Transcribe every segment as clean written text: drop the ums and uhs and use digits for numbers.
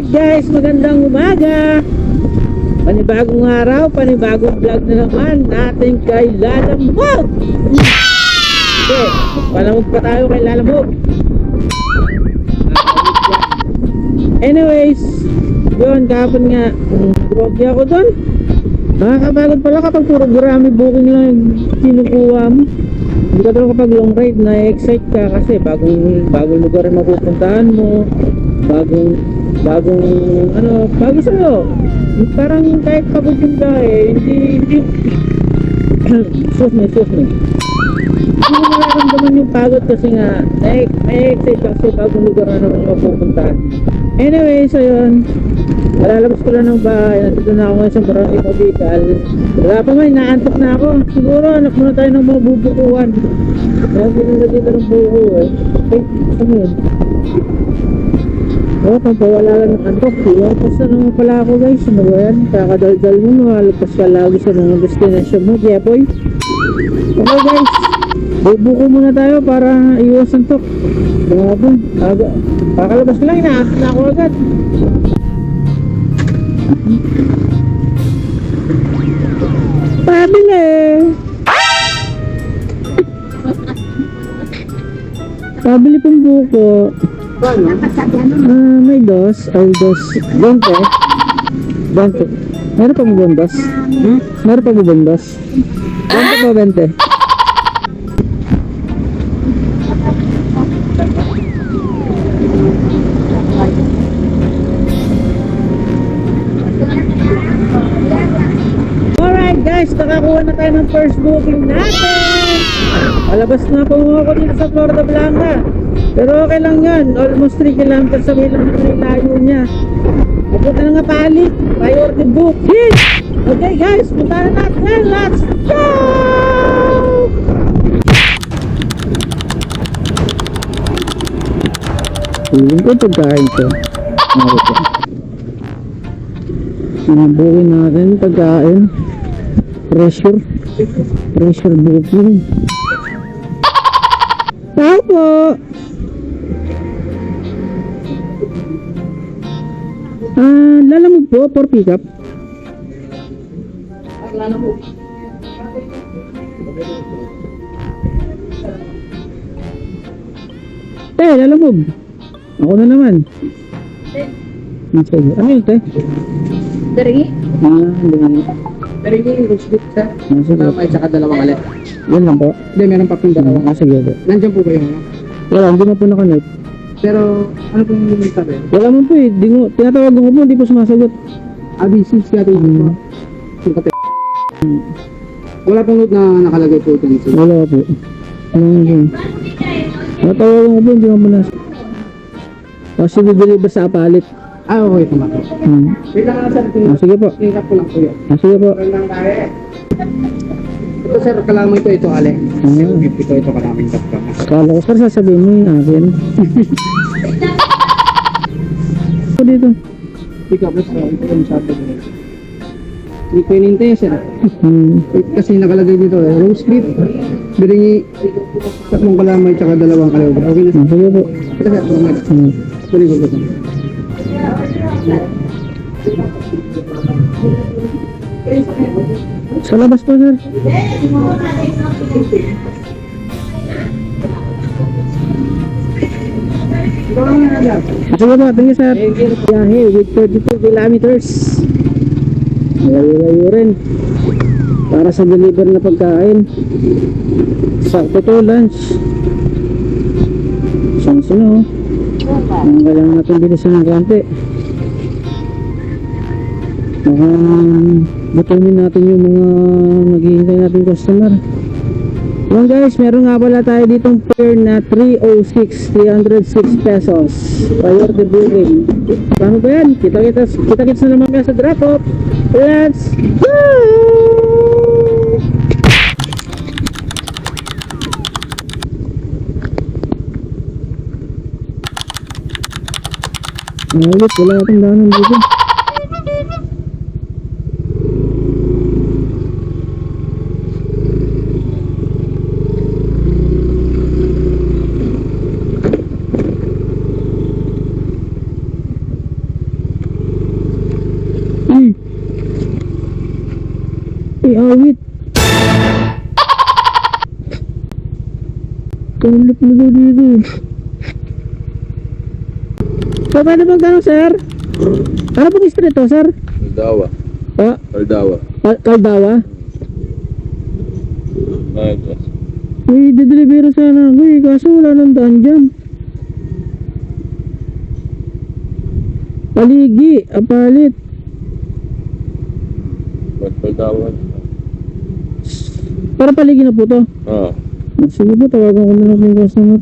guys, magandang umaga. Panibagong araw, panibagong vlog na naman natin kay Lalamog. Okay, palamog pa tayo kay Lalamog. Anyways, yun, kahapon nga groggy ako doon. Nakakapagod pala kapag puro gurami booking lang kinukuha mo. Hindi ka doon kapag long ride, na-excite ka kasi bagong lugar na mapupuntahan mo, bagong bago sa'yo. Parang kahit pagod yung dahil, hindi sus me hindi mo nararamdaman yung pagod kasi nga na-excite ka kasi bagong lugar na naman mapupuntahan. Anyway, so yun, malalabas ko lang ng bahay. Nandito na ako ngayon sa Barangay Mabigal. Wala pa man, naantok na ako. Siguro hanap muna tayo ng mga bubukuhan. Kaya pinunta dito ng buko eh. Okay, saan yun? Pampawala lang ng antok. Iwapas na naman pala ako guys. Ano ba yan? Kakadaldal mo, malagpas ka lagi sa mga destination mo, Jepoy. Okay guys, bubuko muna tayo para iwas antok. Grabe, kakalabas ko lang, inaantok na ako agad. Pabili! Pabili pong buko. May dos. Ay, dos. 20. 20. Meron pa mo bondos? Meron pa mo bondos? 20 pa 20. Alright guys, nakakuha na tayo ng first booking natin. Palabas na po ako dito sa Florida Blanca. Pero okay lang yan, almost 3 kilometers sa may lang yung layo niya. Pupunta na nga palit, priority booking. Okay guys, punta na natin, let's go! Feeling ko pagkain ko. Booking natin, pagkain. Pressure booking. Tao po! Lalamog po for pickup. Lalamog. Lalamog. Ako na naman. Sige. Ano yun, te? Dari? Hindi. Dari yung roast beef, sir. Sige. May tsaka dalawang alit. Yan lang po. Hindi, meron pa pong dalawa. Sige po. Nandiyan po ba yung ano? Wala, hindi mo po nakanot. Pero, ano pong sabi? Wala mo po eh. Tinatawagan ko po, hindi po sumasagot. ABC siya ito yung kape. Wala pong note na nakalagay po ito. Wala po. Tinatawagan ko po, hindi mo na. Kasi bibili ba sa palit? Okay, tama po. Wait lang sir. Sige po. Tingkat ko lang po yun. Sige po. Ito sir, kalamoy ko ito, Ale. Yung gift ko ito, kalaming tapos. Kala ko sir, sasabihin mo yung akin. Ito dito. Pick up, let's go. Ito yung sabi ko. Hindi ko inintay sir. Kasi nakalagay dito eh. Roast beef, biringi, tatlong kalamoy, tsaka dalawang kalamoy. Okay na sir. Sige po. Ito sir, salamat. Tuloy ko ito. Sa labas po sir. Sige po, thank you sir. Biyahe with 32 kilometers. Malayo-layo rin. Para sa deliver na pagkain. Sakto to, lunch. Isang sino. Ang kailangan natin bilisan ng konti. Baka gutumin natin yung mga naghihintay natin customer. Well guys, meron nga pala tayo ditong fare na 306 pesos. Priority booking. Paano ba yan? Kita-kits na naman sa drop off. Let's go! Ulit, wala natin daanan dito. Tulip na daw dito. So, pwede magkano, sir? Ano pong street to, sir? Caldawa. Ah, Caldawa. Caldawa? Ayos. May didelibero sana ako eh, kaso wala nang daan dyan. Paligi, apalit. Caldawa. Para paligi na po to. Ah. Sige po, tawagan ko na lang yung customer.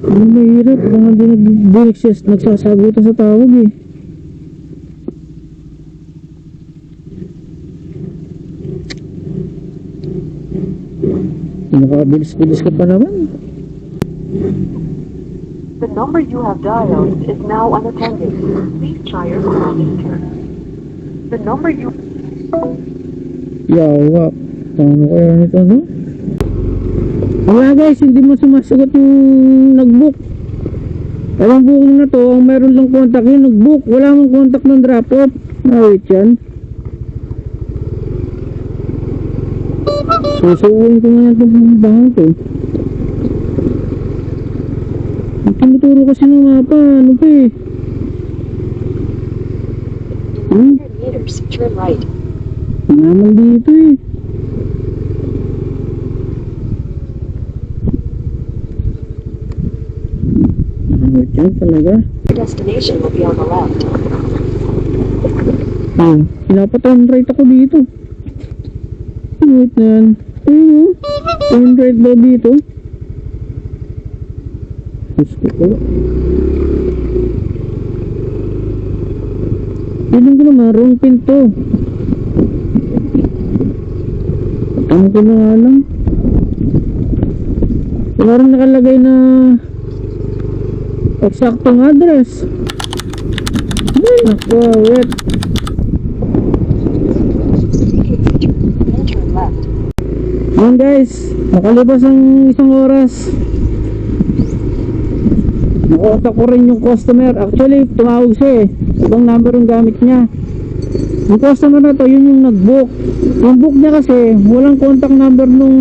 Ano mahirap, baka di nagsasagutan sa tawag eh. Nakabilis-bilis ka pa naman. The number you have dialed is now unattended. Please try your call later. The number you... Yawa. Paano kaya nito, no? Wala guys, hindi mo sumasagot yung nag-book. Walang booking na to, ang meron lang contact yung nag-book. Wala mong contact ng drop-off. Wait yan. Susuuin ko nga itong bahan ko. Tinuturo kasi ng mapa, ano pa eh. meters, turn right. Naman dito eh. Wait yan talaga. Your destination will be on the left. Ah, pinapaturn right ako dito. Wait na yan. Ayun o. Turn right daw dito. Gusto ko. Piling ko naman, wrong pinto. Ano ko na nga lang. Wala rin nakalagay na eksaktong address. Ay, naku, wait. Turn left. Yan guys, nakalipas ang isang oras. Nakuha ko rin yung customer. Actually, tumawag siya eh. Ibang number yung gamit niya. Yung customer na to, yun yung nag-book. Yung book niya kasi, walang contact number nung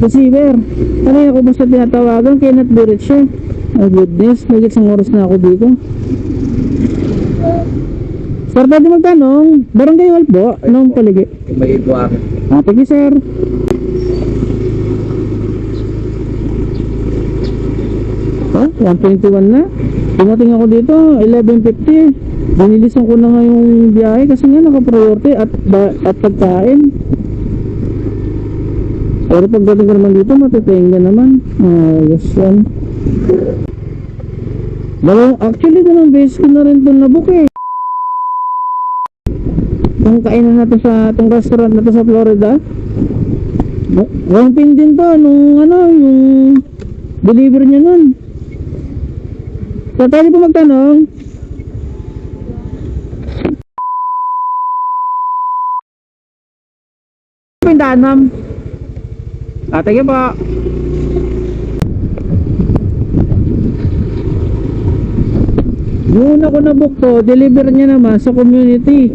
receiver. Kanina ko ba siya tinatawagan, kaya not be reached siya. Oh goodness, may isang oras na ako dito. Sir, pwede magtanong, barangay hall po, anong paligi? May ibuang. Thank you, sir. Oh, 121 na. Dumating ako dito, 11:50. Binilisan ko na nga yung biyahe kasi nga naka-priority at pagkain. Pero pagdating ko naman dito, matitingga naman. Yes yan. Actually, dalawang beses ko na rin ito nabook eh. Itong kainan na to sa itong restaurant na to sa Florida. Wrong pin din to nung yung deliver niya nun. So tayo po magtanong. Pindahan ma'am. Sige po. Yung una ko na book to, deliver niya naman sa community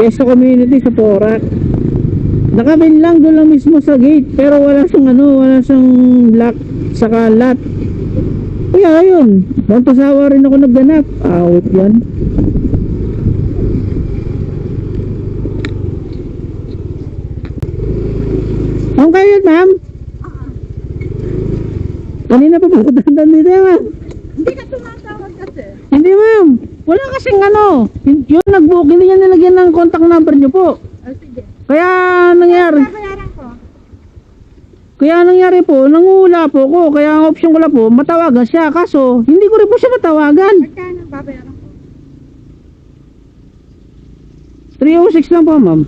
sa community sa Porac. Nakabin lang doon lang mismo sa gate, pero wala siyang lock sa kalat. Kaya ayun, magpasawa rin ako nagganap. Out yan. Ang kayo ma'am? Kanina pa pagdadan dito ma'am. Hindi ka tumatawag kasi. Hindi ma'am, wala kasing yung nag-book, hindi niya nilagyan ng contact number niyo po. Sige. Kaya nangyari Babayaran ko. po, nangula po ko. Kaya ang option ko lang po, matawagan siya. Kaso, hindi ko rin po siya matawagan. Magkano babayaran ko? 306 lang po ma'am.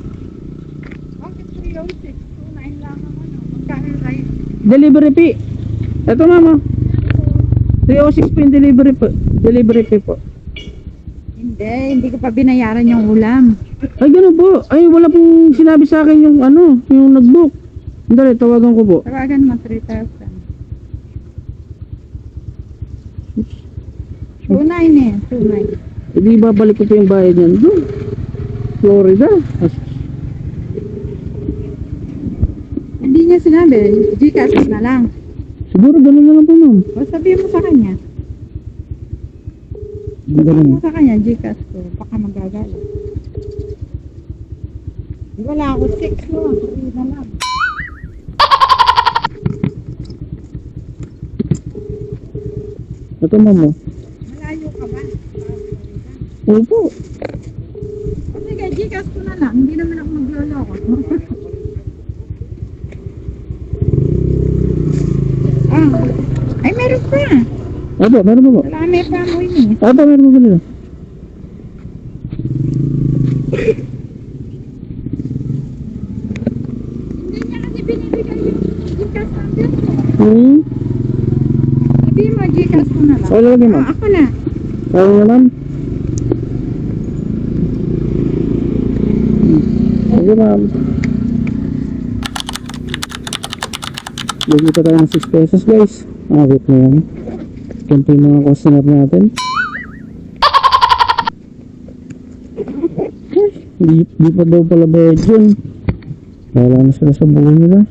Okay, 306. 29 lang ang Magkano yung ride? Delivery fee. Ito ma'am 306 po yung delivery fee po. Hindi ko pa binayaran yung ulam. Ay gano'n po. Ay wala pong sinabi sa akin yung nag-book. Dali, tawagan ko po. Tawagan mo 3,000. Tunay eh. Tunay. Hindi babalik ko pa yung bayad niyan doon. Florida. Hindi niya sinabi. Gcash na lang. Siguro ganun na lang po ma'am. O sabihin mo sa kanya. Sabihin Ganun. mo sa kanya, Gcash ko. Baka magagala. Wala ako 6 no. Sabihin na lang. Ito ma'am oh. Malayo ka ba? Opo. Sige, Gcash ko na lang. Hindi naman ako magloloko. Ay, meron pa. Opo, meron po po. Marami pa mo yun eh. Opo, meron po pala. Hindi niya kasi binibigay yung Gcash number ko. Sabihin mo, Gcash ko na lang. Wala lagi ma'am. Ako na. Kaya na ma'am. Sige ma'am. Bigyan pa tayo ng 6 pesos guys. Wait na yan. Ganito yung mga customer natin. Di pa daw pala bayad yun. Wala na sila sa buhay nila.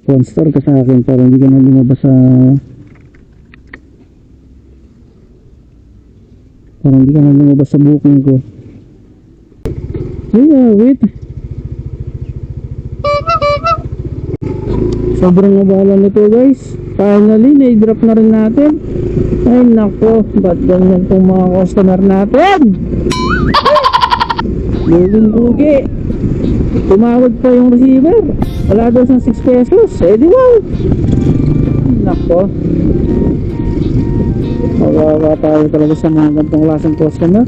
One star ka sa akin para hindi ka na lumabas sa booking ko. Yeah, wait. Sobrang abala nito guys. Finally, na-drop na rin natin. Ay nako, ba't ganyan itong mga customer natin? Lugi. Tumawag pa yung receiver. Wala daw sa 6 pesos. Eh di wow. Nako. Mawawa tayo talaga sa mga gantong klaseng customer.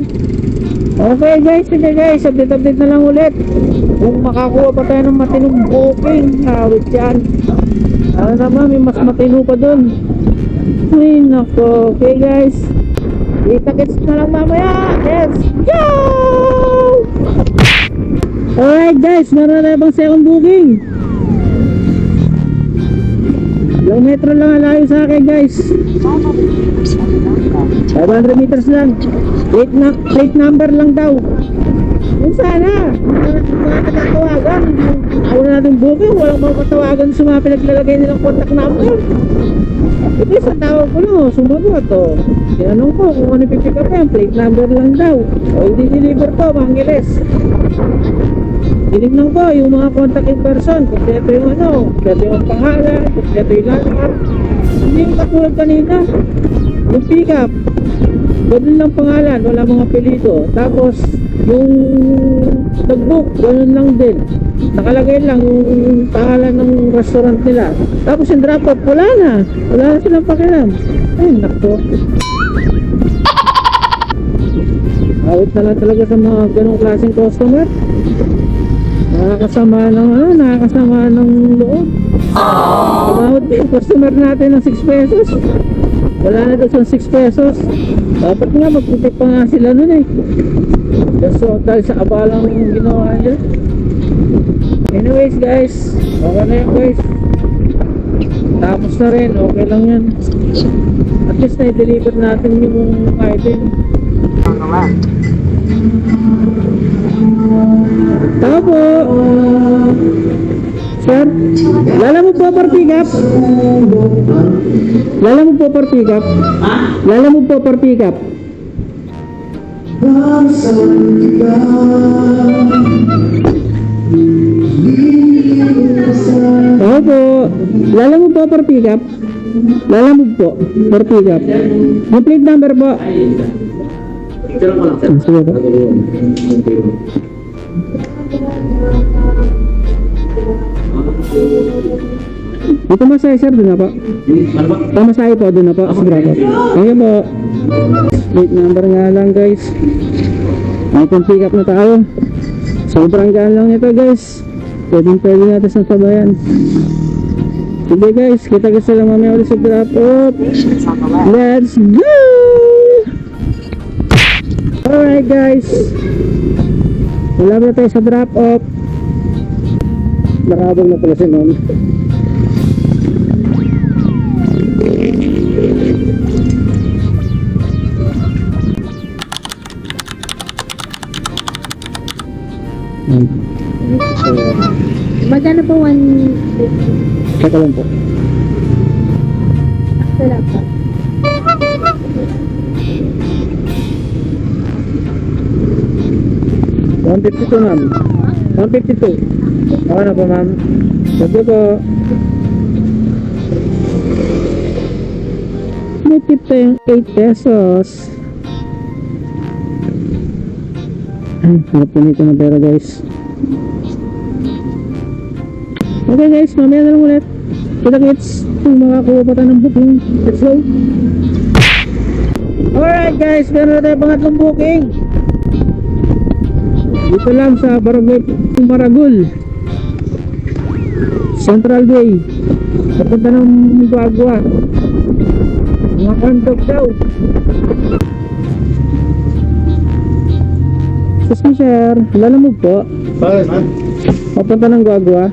Okay guys, sige guys, update na lang ulit. Kung makakuha pa tayo ng matinong booking, awit yan. Ano naman, may mas matino pa dun. Ay nako, okay guys. Kita-kits na lang mamaya. Let's go! Alright guys, meron na ibang second booking. Ilang metro lang ang layo sa akin guys. 500 meters lang. Plate number lang daw. Kung sana mga nagtatawagan, ako na natin booking, walang mga katawagan sa mga pinaglalagay nilang contact number. Ito sa tawag ko lang, sumagot to. Tinanong ko kung ano pipick up yan, plate number lang daw. O hindi deliver to, mangilis. Tinignan ko yung mga contact person, kompleto yung kompleto yung pangalan, kompleto yung landmark. Hindi yung katulad kanina. Yung pick up, ganun lang pangalan, wala mga apelyido. Tapos yung nag-book, ganun lang din. Nakalagay lang yung pangalan ng restaurant nila. Tapos yung drop off, wala na silang pakialam. Ay nako, awit na lang talaga sa mga ganong klaseng customer. Nakakasama ng loob. Tumawad pa yung customer natin ng 6 pesos. Wala na doon sa 6 pesos. Dapat nga magputik pa nga sila nun eh. So dahil sa abalang ginawa niya. Anyways guys, okay na yun guys. Tapos na rin, okay lang yan. At least na-deliver natin yung item. Tama po. Sir, lala mo po per pick up? Lala mo po per pick up? Lala mo po per pick up? Tama po. Lala mo po per pick up? Lala mo po per pick up? Yung plate number po. Sige po. Dito masaya sir, doon na po. Masaya po, doon na po. Sige po. Ayan po. Plate number nga lang guys. Item pick up na tayo. Sobrang gaan lang nito guys. Pwede natin sa sabayan. Sige guys, kita-kita lang mamaya ulit sa drop off. Let's go! Alright guys, wala na tayo sa drop off. Nakabog na pala si Mom. Magkano po 150? Teka lang po. Sarap po. $152 ma'am. 152. Okay na po ma'am. Thank you po. May tip tayong 8 pesos. Ay, harap po nito na pera guys. Okay guys, mamaya na lang ulit. Kita-kits kung makakuha pa tayo ng booking. Let's go. Alright guys, meron na tayo pangatlong booking. Dito lang sa Barangay Maragul, Central Way, papunta ng Guagua. Mga kandog daw. Excuse me sir, lalamog po. Bakit, man? Papunta ng Guagua.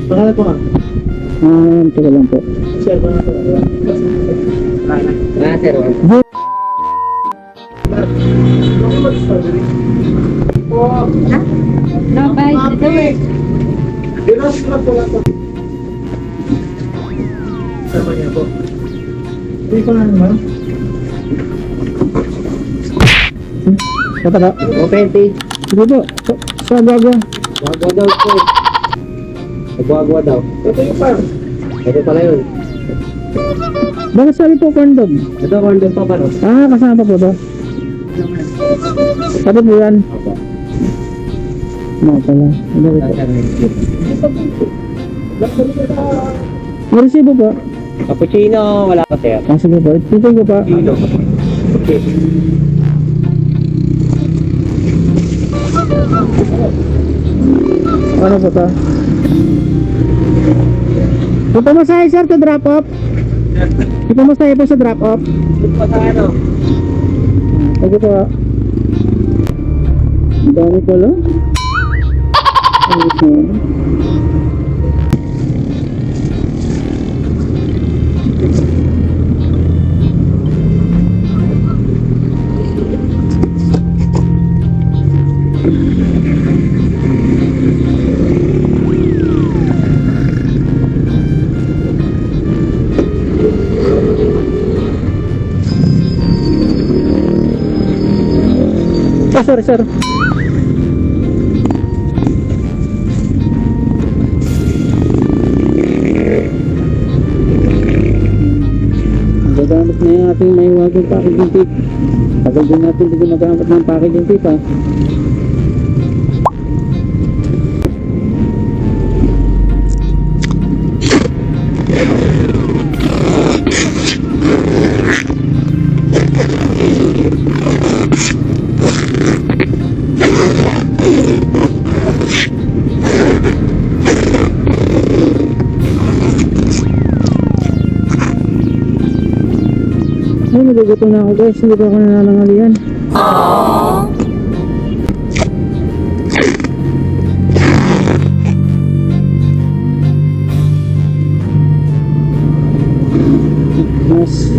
Pangalan po, ma'am. Teka lang po. Sir, pangalan po. Sir. No, bye. Dito eh. Sama niya po. Hindi ko na naman. Pataka. Open page. Sige po. Sa Guagua. Guagua daw po. Guagua daw. Ito yung farm. Ito pala yun. Bakit sabi po kandog? Ito, random pa pa. Ah, kasama pa po ba? Sabi po yan. No, pala. Hindi po. May resibo po. Cappuccino, wala pa sir. Ah, sige po. Tito ko pa. Okay. Ano po to? Ito masahe sir to drop off. Ito masahe po sa drop off. Ito pa sa ano? Sige po. Ang dami pala. Ayos na. Oh, sorry, sir. Gagamit na yung ating may wagong packaging tape. Tagal din natin hindi gumagamit ng packaging tape ha. Ay, nagugutom na ako guys, hindi pa ako nananangalian. Yes.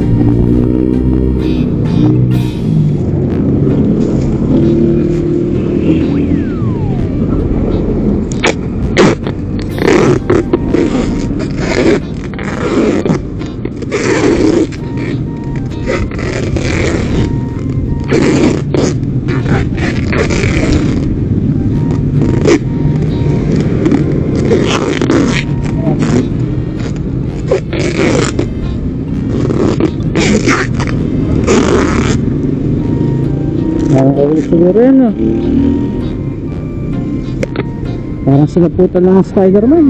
Parang siguro yan ah. Parang sinaputan lang ang Spider-Man.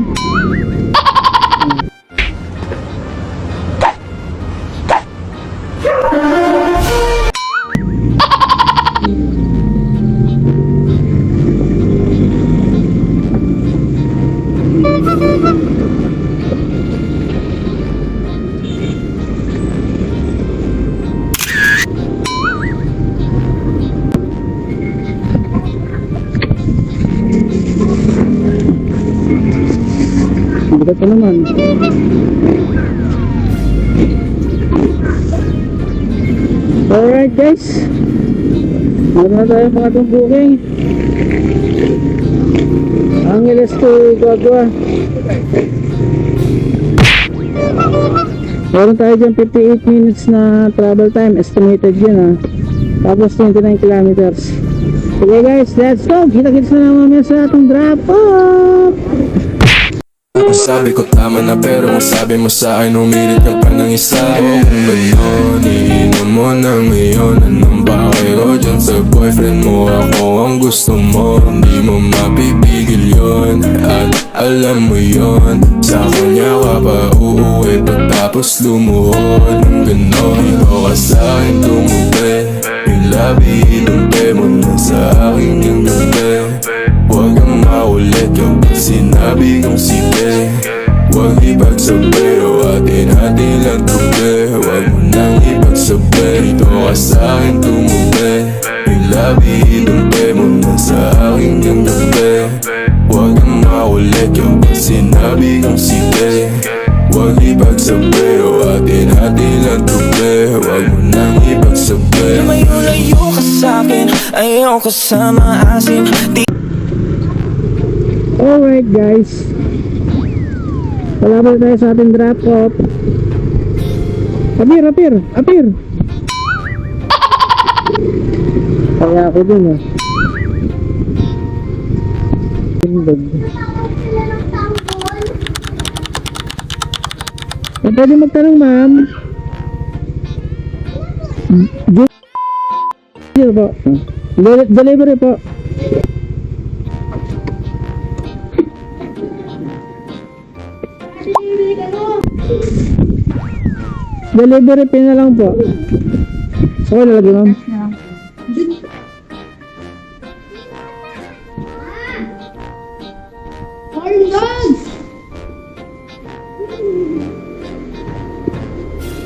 Bigat pa naman. Alright guys, meron na tayo mga itong booking. Angeles to Guagua. Meron tayo dyan 58 minutes na travel time, estimated yun ha. Tapos 29 kilometers. Okay guys, let's go! Kita-kits na lang mamaya sa atong drop off! Ang sabi ko tama na pero ang sabi mo sa akin umirit ka pa ng isa. O kung gano'n, iinom mo na ngayon. Anong bakit ko dyan sa boyfriend mo? Ako ang gusto mo, hindi mo mapipigil yun. At alam mo yun, sa kanya ka pa uuwi pagtapos lumuhod ng gano'n. Ikaw ka sa akin tumubi, yung labi inumpe mo na sa akin yung gabi. Huwag kang maulit kapag sinabi kong sige. Huwag ipagsabi o atin-atin lang tubi. Huwag mo nang ipagsabi, ito ka sa akin tumubi. Yung labi inumpe mo na sa akin yung gabi. Huwag kang maulit kapag sinabi kong sige. Huwag ipagsabi o atin-atin lang tubi. Huwag mo nang ipagsabi. Lumayo-layo ka sa'kin, ayaw ko sa maasim. Alright guys, palabas tayo sa ating drop off. Apir. Kaya ako dun ah. Tindog. Pwede magtanong ma'am. Delivery po. Delivery po. Delivery pin na lang po. So, ko lalagay ma'am.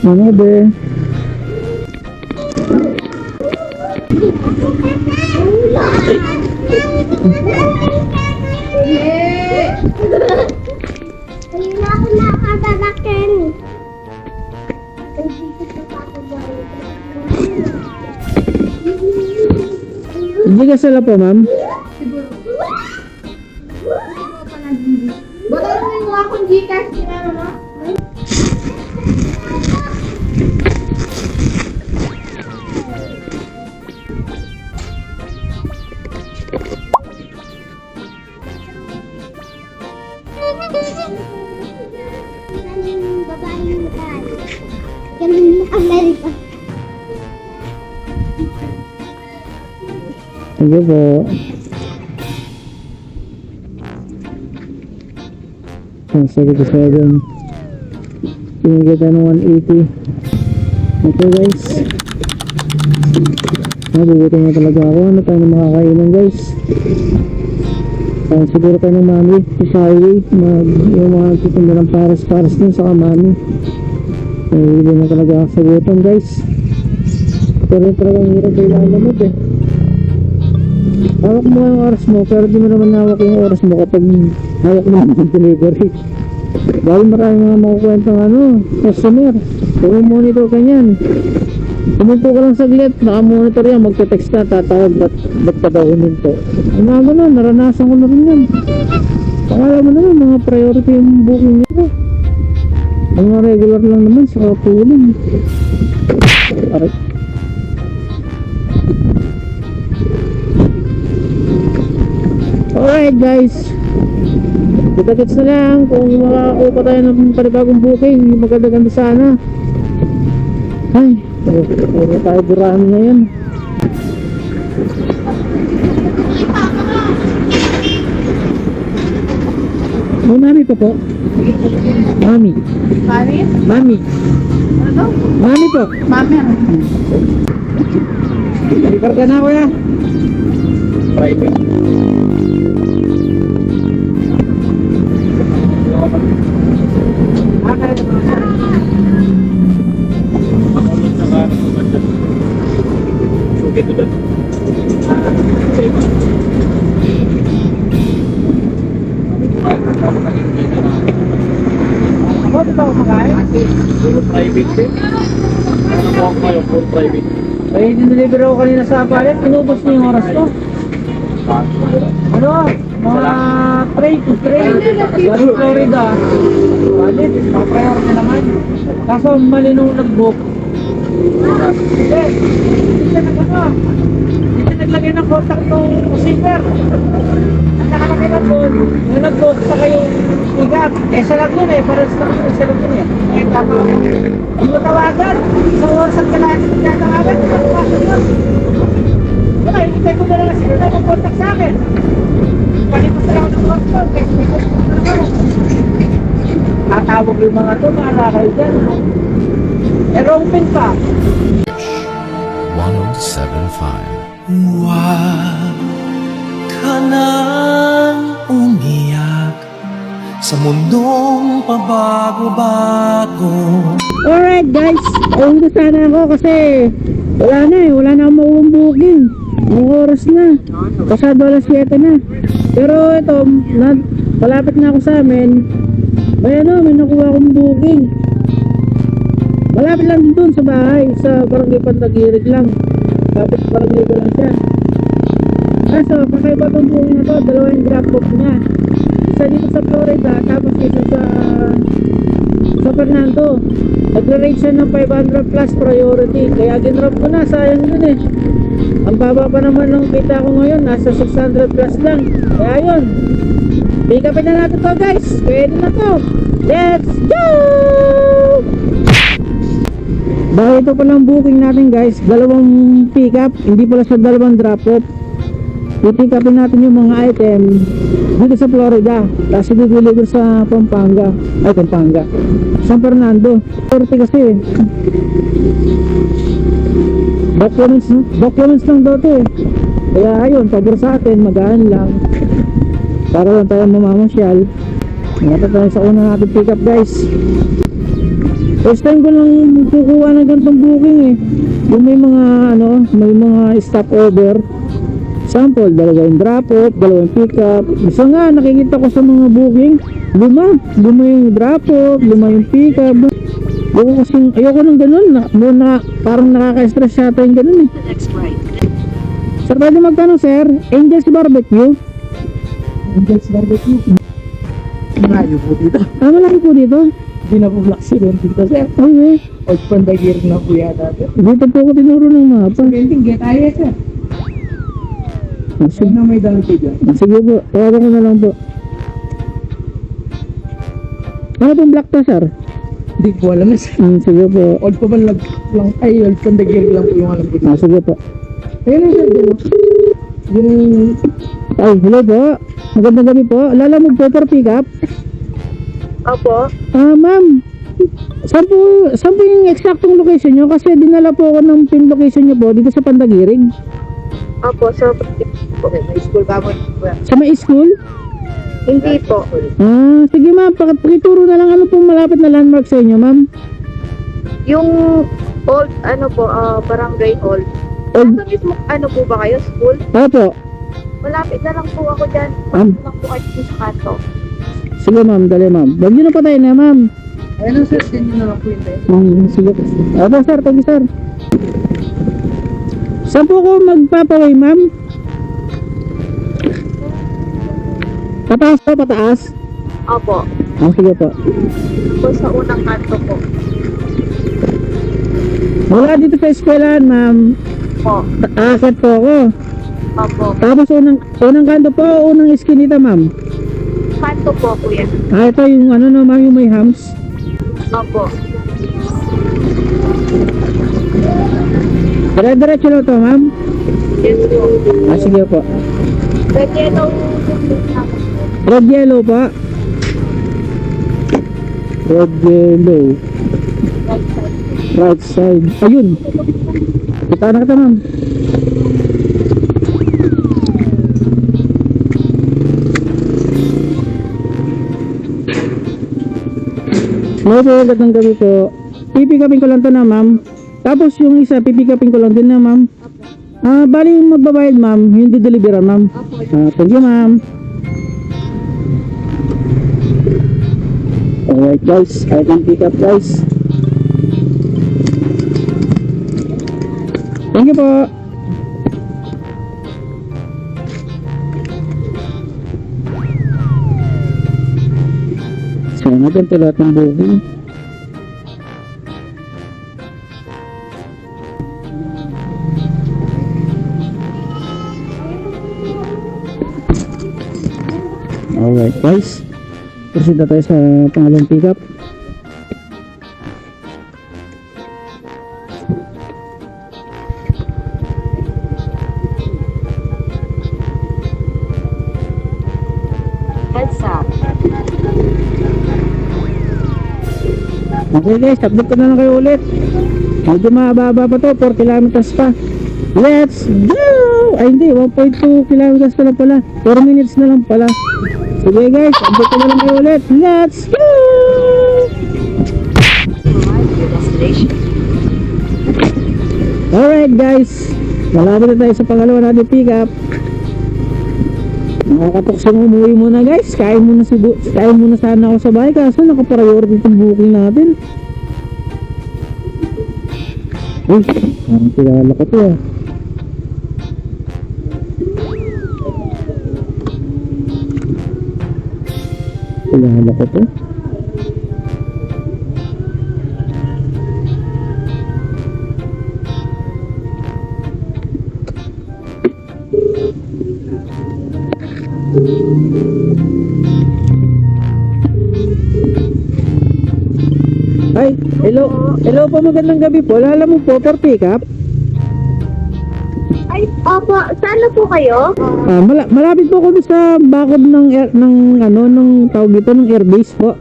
Ano be? Hindi na ako nakakalakin. Hindi ka sala po ma'am. Ba't ano yung mga akong Gcash? Kinano mo? Babaeng mukhaan. Ganun na Amerika. Sige po. Ang 77. Pinigay tayo ng 180. Okay guys. Nabubutin na talaga ako. Ano tayo ng makakainan guys? Siguro tayo ng mami sa highway. Yung mga titinda ng paras dun sa mami. Hindi na talaga ako sa gutom guys. Pero talagang hirap kayo lalamot eh. Hawak mo yung oras mo, pero di mo naman hawak yung oras mo kapag hawak mo ng delivery. Dahil maraming mga makukwentang customer. Kung monitor ka niyan, umupo ka lang saglit, nakamonitor yan, magte-text na, tatawag, ba't ka daw huminto? Umaga na, naranasan ko na rin yan. Pakala mo naman, mga priority yung booking nila. Mga regular lang naman, sa kapulan. Aray. Alright guys, kita-kits na lang kung makakakuha pa tayo ng panibagong booking, maganda-ganda sana. Ay, puro tayo burami ngayon. Mami pa po. Mami. Mami? Mami. Ano? Mami po. Mami. Ikarga na kuya. Private. di ba kumakain? Private din. Ano mo ako kayo, full private. Ay, dineliver ako kanina sa palet. Inubos niyo yung oras ko. Ano? Mga 3 to 3. Galing Florida. Palit, pa-priority naman. Kaso mali nung nag-book. Hindi. Hindi siya nag-ano. Hindi siya naglagay ng contact ng receiver. Ang nakalagay lang doon, yung nag-book sa kayong pick-up. Eh, siya lang yun eh. Parang siya lang yun eh. Eh, tama ako. Hindi mo tawagan. Isang oras at kalahati mo tatawagan. Hindi mo tawagan yun. Wala, hindi ko na lang sila na mag-contact sa akin. Palipas na ako ng hospital. Text me ko na naman. Tatawag yung mga to, maalakay dyan. Eh, wrong pin pa. 1075 Huwag ka nang umiyak sa mundong pabago-bago. Alright guys, ayun na sana ako kasi wala na akong makuha booking. Ang oras na, pasado alas 7 na. Pero ito, palapit na ako sa amin. May nakuha akong booking. Malapit lang din dun sa bahay, sa barangay Pantagirig lang. Kapit barangay ko lang siya. Kaso, kakaiba itong booking na to, dalawa yung drop off niya. Isa dito sa Florida, tapos isa sa Fernando. Nagre-rate siya ng 500 plus priority. Kaya ginrap ko na, sayang yun eh. Ang baba pa naman ng kita ko ngayon, nasa 600 plus lang. Kaya yun, pick upin na natin to guys. Pwede na to. Let's go! Dahil ito palang booking natin guys, dalawang pick up, hindi pala siya dalawang drop off. I-pick upin natin yung mga item dito sa Florida, tapos i-deliver sa Pampanga, San Fernando. Sorte kasi documents lang daw to eh. Kaya ayun, pabor sa atin, magaan lang para lang tayo mamamasyal. Ngata tayo sa una natin pick up guys. First time ko lang kukuha ng ganitong booking eh. Yung may mga stopover. Sample, dalawang drop off, dalawang pick up. Isa nga, nakikita ko sa mga booking, luma yung drop off, luma yung pick up. Ayoko ng ganun, parang nakaka-stress yata yung ganun eh. Next right. Sir, pwede magtanong sir, Angel's Barbecue? Angel's Barbecue. Malayo po dito. Malaki po dito? Hindi na po accident dito, sir. Okay. O, Pandagir na po yata. Dito po ako tinuro ng mapa. Pending, get ayah, sir. Sige, Na may dalang po dyan. sige po, tawagan ko na lang po. Ano pong black to sir? Hindi po alam na, sir. Sige po. Old pa man lang, old Pandagir lang po yung alam po dito. Sige po. Ayun na, sir. Yung Ay, hello po. Magandang gabi po. Lalamog po for pick up. Opo. Ma'am, saan po yung eksaktong location nyo? Kasi dinala po ako ng pin location nyo po dito sa Pandagirig. Opo, so, okay, may school ba mo? Sa may school? Hindi po. Sige ma'am, pakituro na lang ano pong malapit na landmark sa inyo ma'am. Yung old, barangay old. Old? Nasa mismo, po ba kayo? School? Opo. Malapit na lang po ako dyan. Ma'am. Malapit lang po kayo sa kanto. Sige ma'am, dali ma'am. Huwag nyo na patayin na ma'am. ayun na, sir. Send nyo na lang po yun, sir. Sige po. Opo sir, thank you sir. Saan po ko magpapaway ma'am? Pataas po, pataas. Opo. Sige po. Po sa unang kanto po. Wala dito sa eskwelahan ma'am. Po. Aakit po ako. Opo. Tapos unang kanto po, unang iskinita ma'am. Kanto po, kuya. Ito yung ma'am, yung may hams. Opo. Dire-diretso na to ma'am. Yes po. Sige po. Red yellow. Red yellow pa. Red yellow. Right side. Ayun. Kita na kita ma'am. Hello po, magandang gabi po. Pipikapin ko lang to na ma'am. Tapos yung isa, pipikapin ko lang din na ma'am. Bali yung magbabayad ma'am, yung dideliveran ma'am. Thank you ma'am. Alright guys, I can pick up guys. Thank you po. So na ganito lahat ng booking. Alright guys, proceed na tayo sa pangalawang pickup. Head south. Okay guys, update ko na lang kayo ulit. Medyo mababa pa to, 4 kilometers pa. Let's go! Ay hindi, 1.2 kilometers pa lang pala. 4 minutes na lang pala. Sige guys, update ko na lang kayo ulit. Let's go! Arrive at your destination. Alright guys, malapit na tayo sa pangalawa natin pick up. Nakakatuksong umuwi muna guys. Kain muna sana ako sa bahay, kaso naka-priority itong booking natin. Uy, parang kilala ko to ah. Kilala ko to. Ay, hello po, magandang gabi po. Lala mo po, for pick up? Ay, opo. Saan na po kayo? Malapit po kami sa bakod ng tawag dito, ng airbase po.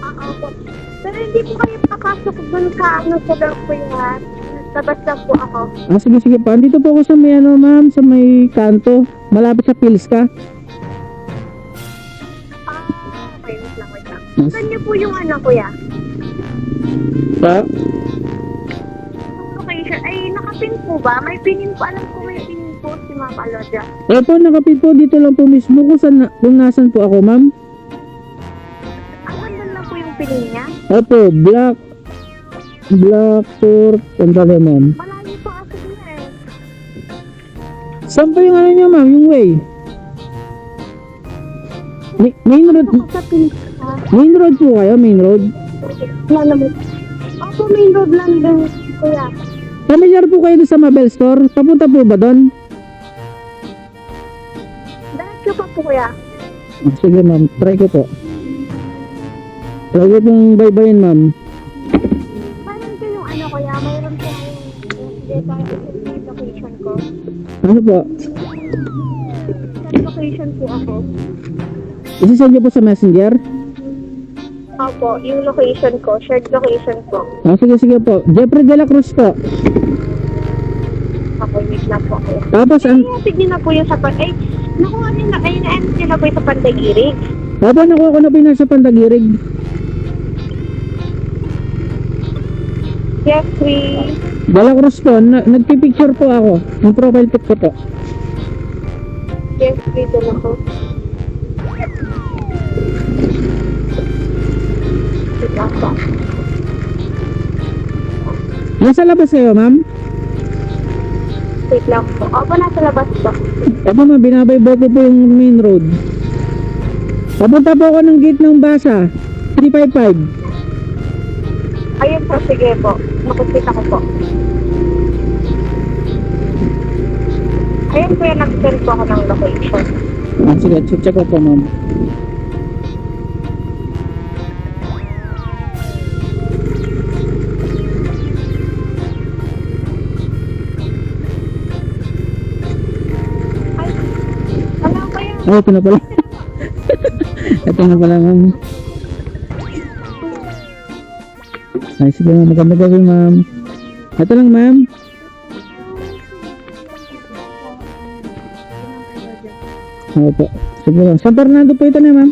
Opo. Pero hindi po kayo papasok doon ka, sa lang po yung labas lang po ako. Sige pa. Andito po ako sa may ma'am, sa may kanto. Malapit sa Pilska. Okay, wait lang. Saan niyo po yung kuya? Pa? Location. Ay, nakapin po ba? May pinin po. Alam ko may pinin po si Ma'am Alodia. Opo, nakapit po dito lang po mismo kung nasan po ako, ma'am. Ang lang po yung pinin niya? Opo, black short, sandali ma'am. Malayo pa kasi niya eh. Saan po yung niyo ma'am, yung way? Main road, Nakapin ka. main road po kayo, main road. Wala naman. Opo, main road lang din, kuya. Familiar po kayo doon sa Mabel Store? Papunta po ba doon? Diretso pa po, kuya. Sige ma'am, try ko po. Try ko pong baybayin ma'am. Mayroon ko yung kuya. Mayroon ko yung location ko. Ano po? Sa location po ako. Isisend niyo po sa messenger? Opo, yung location ko. Shared location ko. Sige po. Jeffrey de la Cruz po. Ako, wait lang po ako. Tapos, Sige na po yung sa Ay, nakuha niyo na. Ay, na-end niyo na po yung sa Pandagirig. nakuha ko na po yung nasa Pandagirig. Jeffrey. De la Cruz po. Nagpipicture po ako. Yung profile pic ko po. Jeffrey doon ako. Wait lang po. Nasa labas kayo ma'am? Wait lang po. Opo, nasa labas po. Opo ma'am, binabaybay ko po yung main road. Papunta po ako ng gate ng Basa. 355. Ayun po, sige po. Makikita ko po. Ayun po yung nag-send po ako ng location. Sige, check ko po ma'am. Wala pa yun. Ay, ito na pala. Ito na pala ma'am. Ay, sige ma'am, maganda gabi ma'am. Ito lang ma'am. Opo. Sige ma'am. San Fernando po ito na ma'am.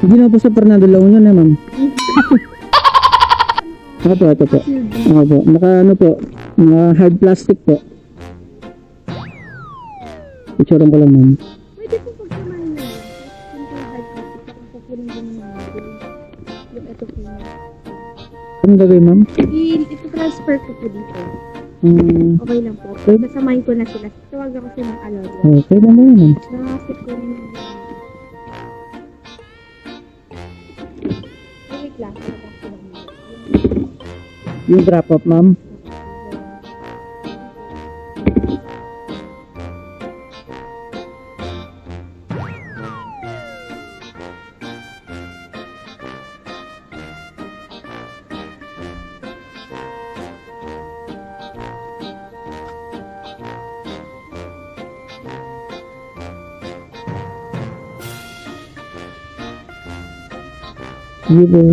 Hindi na po sa Fernando La Union na ma'am. Opo, ito po. Opo. Naka ano po. Naka hard plastic po. Picturean ko lang ma'am. Pwede po pagkaman niyo. Kukunin din namin. Yung ito po na. Anong gagawin, ma'am? Ito transfer ko po dito. Okay lang po. Okay. Nasamahin ko na sila. Tawagan ko sila ng alod. Okay naman yun, ma'am. Nakakit ko rin yung wait lang. Yung drop off, ma'am. Sige po.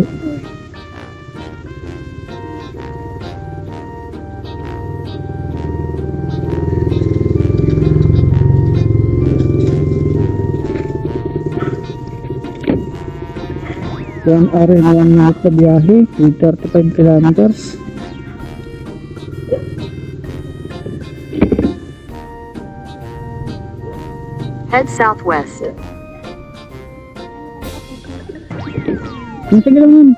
One hour and 1 minute na biyahe with 35 kilometers. Head southwest. Sige lang, ma'am.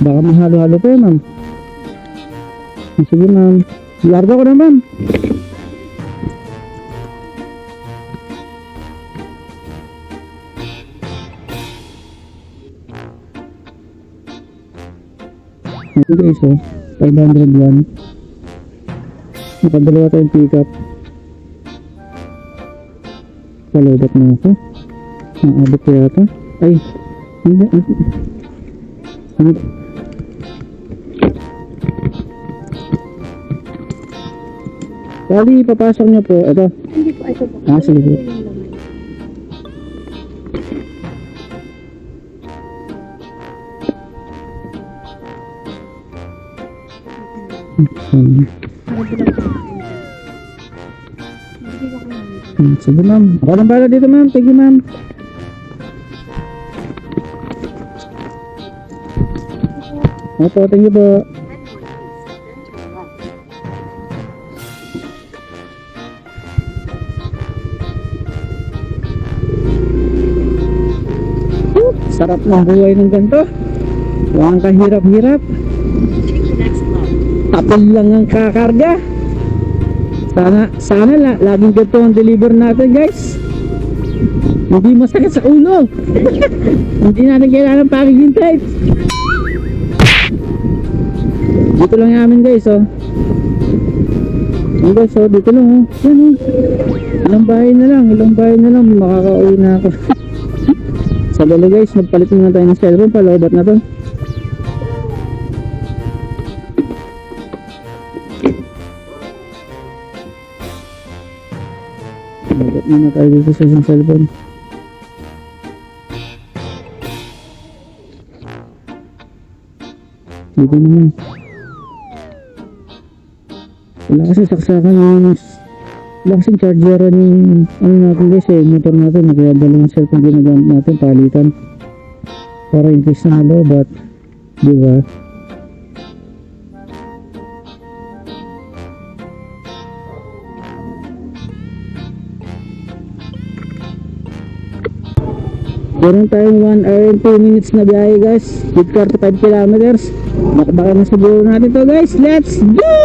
Baka mahalo-halo po, ma'am. Sige, ma'am. Larga ko na, ma'am. Ito guys, 501. Nakadalawa tayong pick-up. Palobat na ako. Naabot ko yata. Ay, hindi. Ano? Bali, papasok niyo po. Ito. Hindi po, ito po. Ah, sige po. Ito yung laman. Para bilang po. Hindi ko namin. Sige, ma'am. Ako lang bala dito, ma'am. Thank you, ma'am. Opo, thank you po. Sarap ng buhay ng ganito. Huwag kang kahirap-hirap. Tapos lang ang kakarga. Sana laging ganito ang deliver natin, guys. Hindi masakit sa ulo. Hindi natin kailangan ng packaging tape. Dito lang namin, guys, oh. Yung guys, oh, dito lang, oh. Yan, oh. Ilang bahay na lang, makaka-uwi na ako. Sa lalo, guys, magpalit na tayo ng cellphone, paloobat na to. Paloobat na tayo dito sa isang cellphone. Dito naman. Wala kasi saksakan yung wala kasing chargeran yung ano natin guys eh, motor natin. Kaya dalawang cellphone ginagamit natin, palitan para increase na halo, but diba? Meron tayong 1 hour and 2 minutes na biyahe, guys, with 45 kilometers. Baka na siguro natin to, guys. Let's go!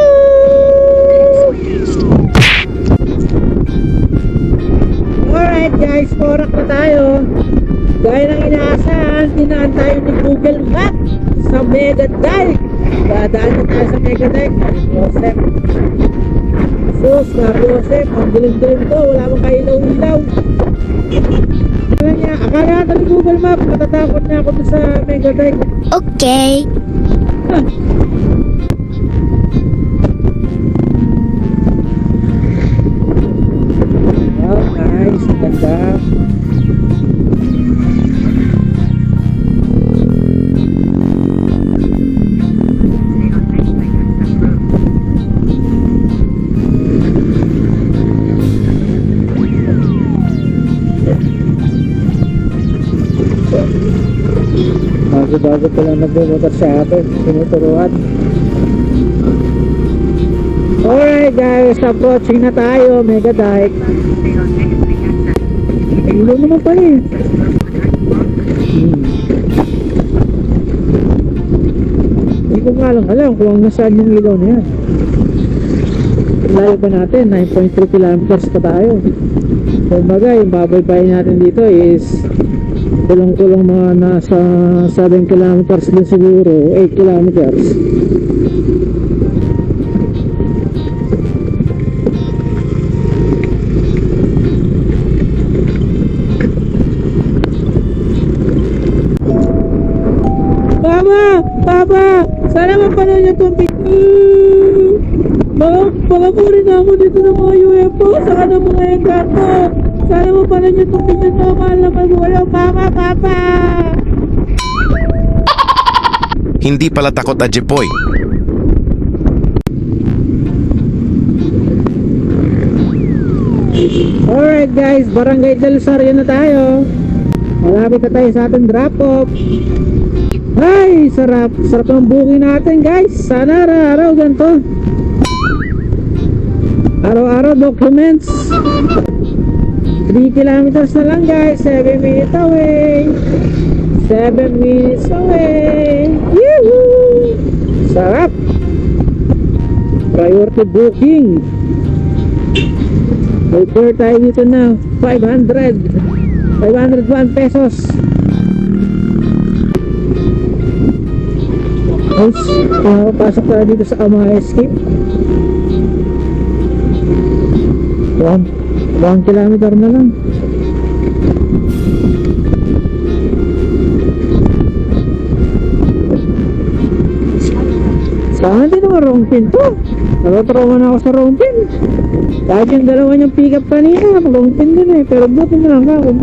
Alright, guys, porak na tayo. Gaya ng inaasahan, tinaan tayo ni Google Map sa Mega Dike. Dadaan na tayo sa Mega Dike. Joseph. Sus, Joseph, ang dilim-dilim to. Wala mong kailaw-ilaw. Akala natin Google Map, matatakot na ako sa Mega Dike. Okay. Wow, nice, ganda. Bago pa lang nagbumotor sa atin, sinuturuan. Alright guys, approaching na tayo, Mega Dike. Ilaw naman pala eh. Hindi ko nga lang alam kung nasaan yung ilaw na yan. Layo pa natin, 9.3 kilometers pa tayo. Kumbaga, yung babaybayin natin dito is kulong-kulong mga nasa 7 kilometers din siguro, 8 kilometers. Papa! Sana mapanood niyo itong baka po rin ako dito ng mga UFO saka ng mga engkanto. Sana mapanood niyo itong video na mahal na magulang. Papa! Hindi pala takot na Jepoy. Alright guys, Barangay del Sario na tayo. Malapit na tayo sa ating drop off. Ay, sarap ng booking natin guys. Sana araw-araw ganito. Araw-araw documents. 3 kilometers na lang guys. 7 minutes away. 7 minutes away. Yehoo! Sarap. Priority booking. Over tayo dito na 501 pesos. Guys, pasok tayo dito sa Amaya Escape. 1 kilometer na lang. Saan din naman wrong pin to? Natatrauma na ako sa wrong pin. Kahit yung dalawa niyang pick up kanina, wrong pin din eh. Pero buti na lang ako,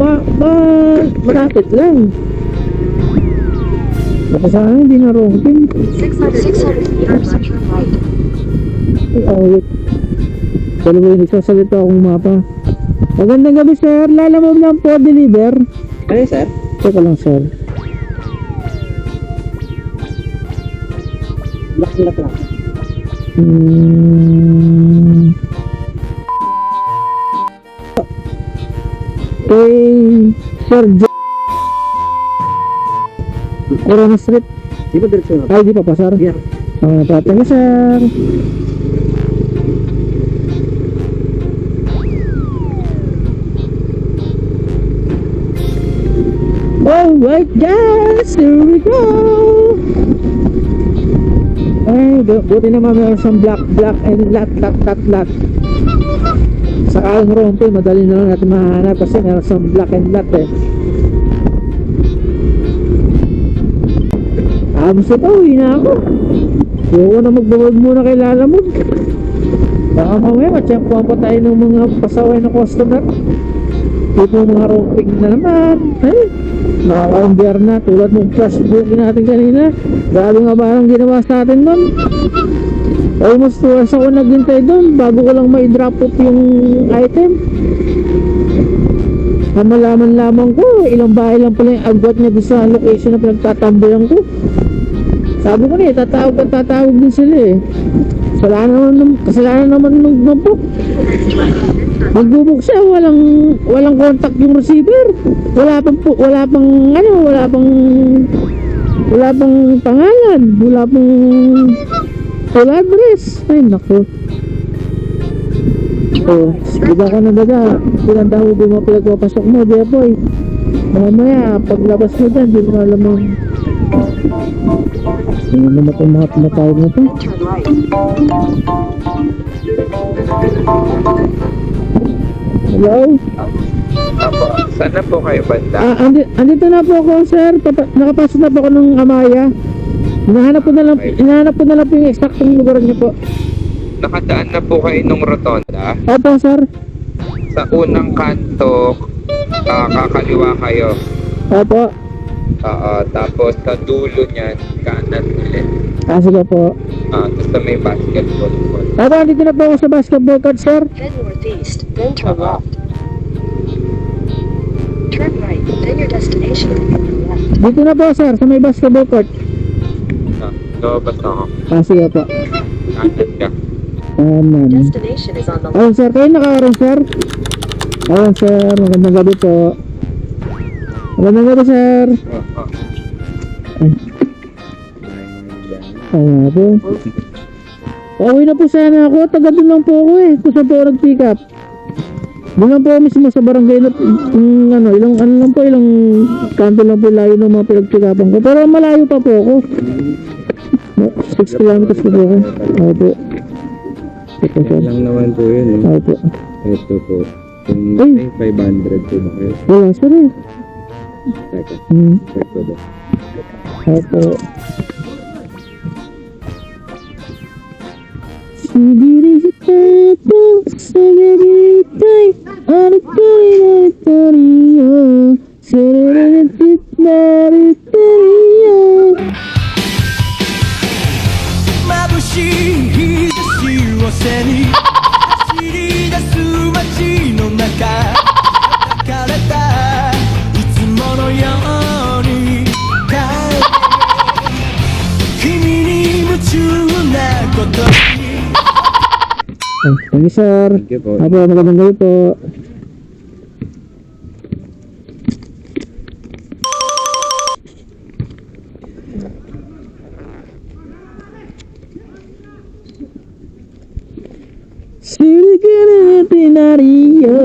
malapit lang. Baka sana hindi na wrong pin. 600 meters, turn right. Ay, wait. Dalawa yung nagsasalita akong mapa. Magandang gabi sir, lalamog lang po, deliver. Ay, sir. Teka lang sir. Lak lang. Sir Corona Street. Di ba diretso na? Ay, di pa pa sir. Yeah. Tatay sir. Alright guys, here we go. Ay, buti naman meron siyang black and lot. Sa kalang rompe, madali na lang natin mahanap kasi meron siyang black and lot eh. Gusto pa, uwi na ako. Huwag ko na magbawag muna kay Lalamog. Baka mamaya matsyampuan pa tayo ng mga pasaway na customer. Ito mga romping na naman. Ay, nakaka-umbiar na tulad ng flash booking natin kanina. Grabe nga ba ang ginawa sa atin nun? Almost 2 hours ako naghintay doon bago ko lang mai-drop off yung item. Malaman lamang ko ilang bahay lang pala yung agwat niya doon sa location na pinagtatambayan ko. Sabi ko na tatawag din sila eh. Kasalanan naman nung book. Magbubuk siya, walang contact yung receiver. Wala pang pangalan, wala pang full address. Ay naku. So, bigla ka na daga. Ilang daw ba mga pinagpapasok mo, Jepoy? Mamaya, paglabas mo dyan, di mo alam mo. Ano naman itong mga pinatawag na ito? Turn right. Hello? Apo, saan na po kayo banda? Andito na po ako, sir. Nakapasok na po ako ng Amaya. Hinahanap ko na lang po yung eksaktong lugar niyo po. Nakadaan na po kayo nung rotonda. Opo, sir. Sa unang kanto, kakaliwa kayo. Opo. Tapos sa dulo niyan, kanan ulit. Sige po. Tapos sa may basketball court. Opo, andito na po ako sa basketball court, sir. Head northeast, then turn left. Turn right, then your destination will be on the left. Dito na po, sir, sa may basketball court. Lobas ako. Sige po. Kanan ka. Taman. Destination is on the Ayun sir, kayo nakaroon sir? Ayun sir, magandang gabi po. Magandang gabi sir. Ay. Oo nga po. Pauwi na po sana ako, taga doon lang po ako eh. Kung saan po ako nag-pick up. Doon lang po mismo sa barangay na, ilang kanto lang po layo ng mga pinag-pick upan ko. Pero malayo pa po ako. 6 kilometers po ako. Opo. Ito sir. Lang naman po yun. Opo. Ito po. Kung Ay. 500 po ba kayo? Wala sir eh. Teka, check ko ba? Opo. Sibirisitato, sagabitay, aritorio, sereretitit naritorio. 眩しい日差しを背に走り出す街の中抱かれたいつものように帰れ君に夢中なことに Ay, thank you sir. Thank you po. Opo, magandang gabi po. Siligiritario,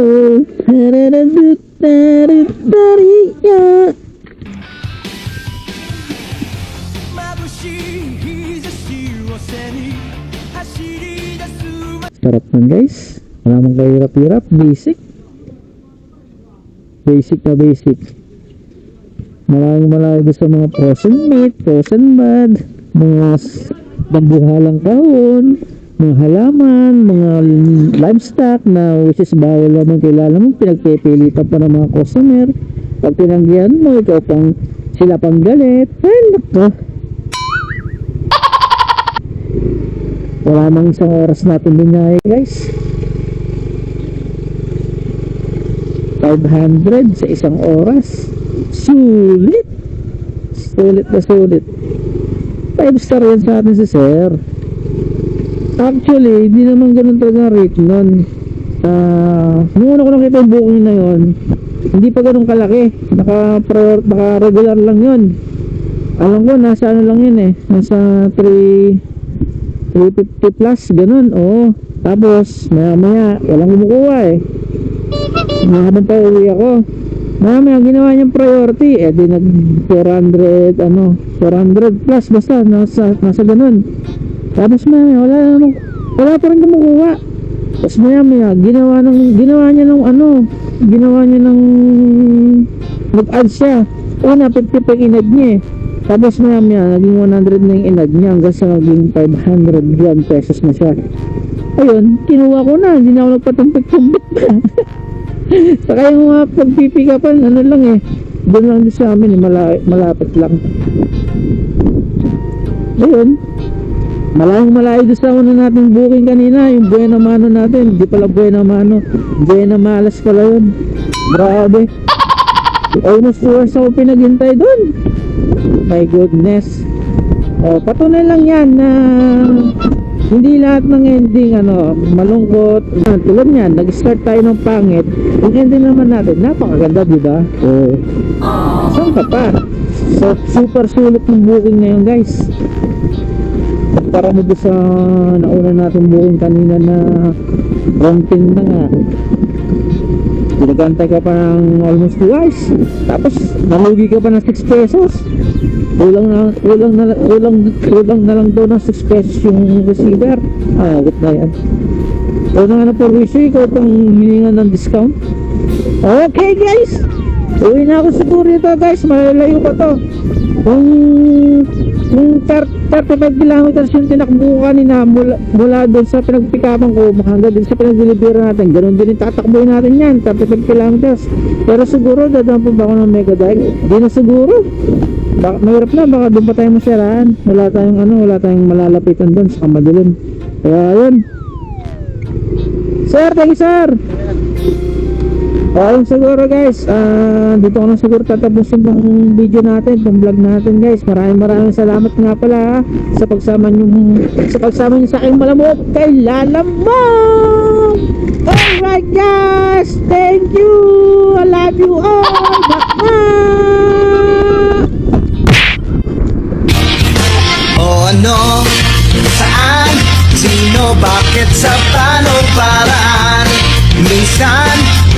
harararutaritariya. 眩しい日差しを背に走り出す Sarap man guys. Wala mang kahirap-hirap. Basic. Basic na basic. Malayo sa mga frozen meat, frozen bud, mga bambuhalang kahon, mga halaman, mga livestock na which is bawal naman kilala mo, pinagpipilitan pa ng mga customer. Pag tinanggihan mo, ikaw pang sila pang galit. Ay, nako. Wala mang isang oras natin binayay guys. 500 sa isang oras. Sulit. Sulit na sulit. 5 star yan sa atin si sir. Actually, hindi naman ganun talaga ang rate nun. Nung una ko nakita yung booking na yun, hindi pa ganun kalaki. Naka-regular lang yun. Alam ko, nasa ano lang yun eh. Nasa 350 plus, ganun, oo. Tapos, maya walang kumukuha eh. Habang pa uwi ako, maya ginawa niyang priority, eh di nag 400 plus, basta, nasa ganun. Tapos wala pa rin kumukuha. Tapos maya ginawa niya ng nag-add siya. Una, 50 pa yung inad niya eh. Tapos maya naging 100 na yung inad niya hanggang sa naging 500 pesos na siya. Ayun, kinuha ko na, hindi na ako nagpatumpik-tumpik pa. Saka yung mga pagpipikapan, ano lang eh, doon lang din sa amin eh, malapit lang. Ayun, malayo doon sa una nating booking kanina, yung Buena Mano natin, hindi pala Buena Mano, Buena Malas pala yun. Grabe. Almost 2 hours ako pinaghintay doon. My goodness. Patunay lang yan na hindi lahat ng ending malungkot. Tulad niyan, nag-start tayo ng pangit. Yung ending naman natin, napakaganda, di ba? Saan ka pa? So, super sulit ng booking ngayon, guys. Para mo doon sa nauna natin booking kanina na konting na nga. Pinagantay ka pa ng almost 2 hours. Tapos, nalugi ka pa ng 6 pesos. Kulang na lang daw ng 6 pesos yung receiver. Gut na yan. O na nga na for wish, ikaw itong hiningan ng discount. Okay guys, uwi na ako siguro ito guys, malalayo pa to. Kung 35 kilometers yung tinakbo ko kanina mula doon sa pinagpikapan ko hanggang din sa pinag-deliver natin, ganun din yung tatakbuhin natin yan, 35 kilometers. Pero siguro dadaan pa ba ako ng Mega Dike? Hindi na siguro. Mahirap na, baka doon pa tayo masyarahan. Wala tayong malalapitan doon sa madilim. Kaya yun sir, thank you sir. Ayun siguro guys, dito ko na siguro tatapusin tong video natin, tong vlog natin guys. Maraming salamat nga pala ha, sa pagsama nyo sa aking malamot kay Lalamang. Alright guys, thank you, I love you all. O ano, saan, sino, bakit, sa paano, paraan. Minsan,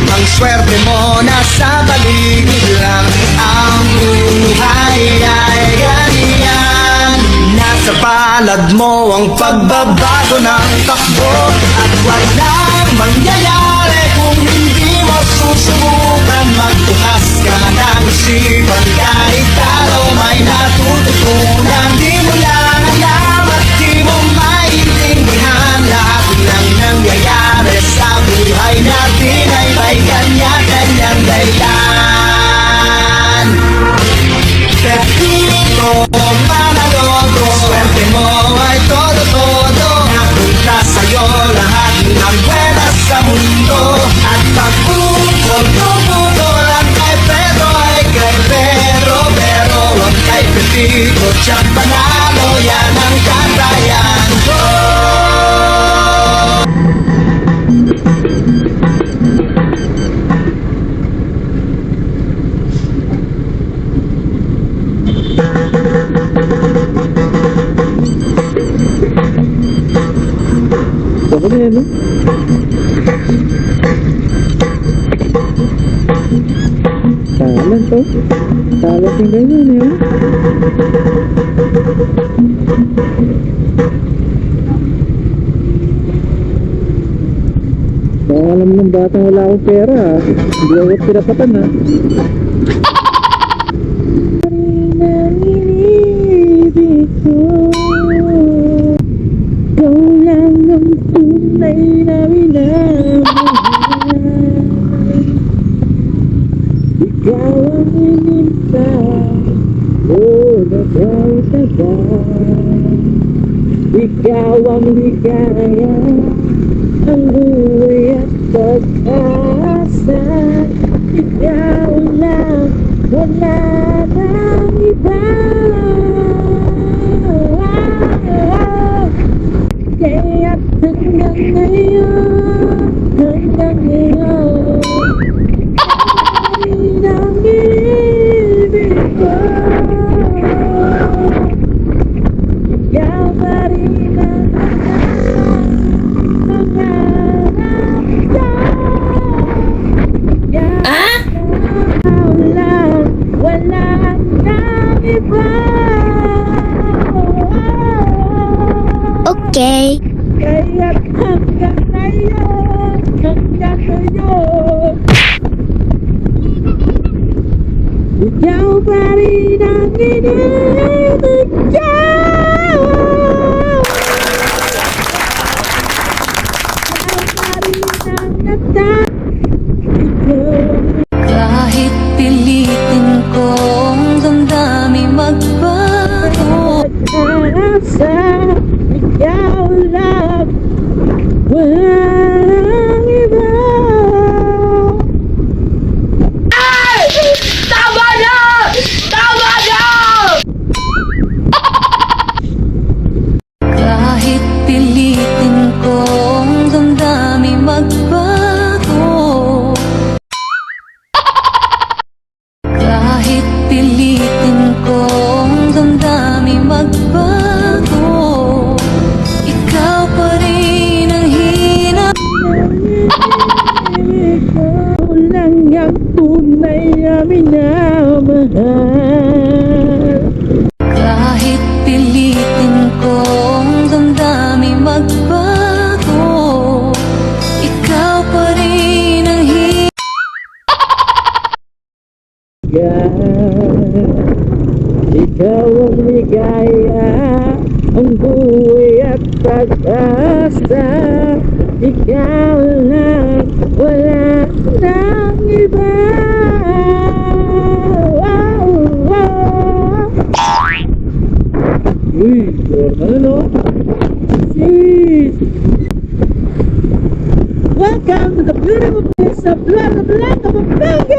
ang swerte mo nasa paligid lang. Ang buhay ay ganyan. Nasa palad mo ang pagbabago ng takbo. At walang mangyayari kung hindi mo susubukan. Magbukas ka ng isipan kahit araw may natututunan. Di mo lang alam at di mo maintindihan. Lahat ng nangyayari sa buhay natin ay may kanya-kanyang dahilan. Pepito, manalodo, swerte mo ay todo-todo. Napunta sa'yo lahat ng buwenas sa mundo. At pagpupol-pupol ang kay Pedro ay kay Pedro. Pero ang kay Pepito, tiyak panalo, yan ang katayan ko. Ako na yan, no? Talan to. Talan yung ganyan, eh. Baka alam ng batang wala akong pera, ha? Hindi ako pinapatan, ha? Ikaw lang ang tunay na minamahal. Ikaw ang inintay, tagal. Ikaw ang ligaya, ang buhay at pag-asa. Ikaw lang, wala nang iba. Kaya't hanggang ngayon ay nangibig ko. Ikaw pa rin ang pangarap ko. Ikaw lang, wala nang iba. Okay. Kaya't hanggang ngayon, ikaw pa rin ang inibig ko. Ikaw pa rin ang nagtatag ko. Kahit pilitin kong damdamin magbago, Pag-asa, ikaw lang, walang iba. kahit pilitin kong damdamin magbago, kahit pilitin kong damdamin magbago, ikaw pa rin ang hinap. Ikaw lang ang tunay na minamahal. Kahit pilitin kong damdamin magbago, ikaw pa rin ang Ikaw ang ligaya, ang buhay at pag-asa. Ikaw lang, wala nang iba. Uy, ano? Welcome to the beautiful place sa Blanca, Blanca, Pampanga!